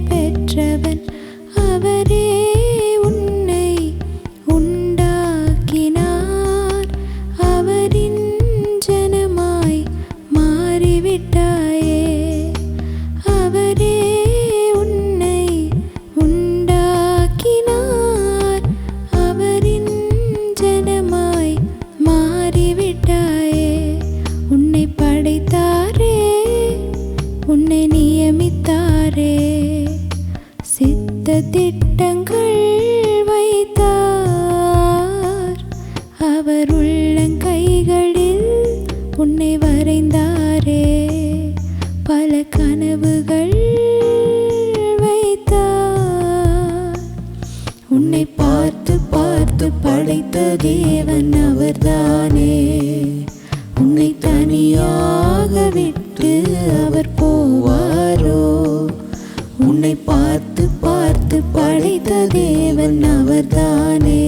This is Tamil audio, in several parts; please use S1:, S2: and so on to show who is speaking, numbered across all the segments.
S1: பெற்றவன் அவரே. உன்னை உண்டாக்கினார், அவரின் ஜனமாய் மாறிவிட்டாயே. அவரே உன்னை உண்டாக்கினார், அவரின் ஜனமாய் மாறிவிட்டாயே. உன்னை படைத்தாரே, உன்னை நியமித்தாரே, சித்த திட்டங்கள் வைத்தார். அவர் உள்ளங்கைகளில் உன்னை வரைந்தாரே, பல கனவுகள் வைத்தார். உன்னை பார்த்து பார்த்து படைத்த தேவன் அவர்தானே. உன்னை தனியாக விட்டு அவர் போவாரோ? உன்னை பார்த்து பார்த்து படைத்த தேவன் அவர்தானே.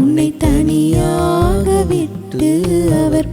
S1: உன்னை தனியாக விட்டு அவர்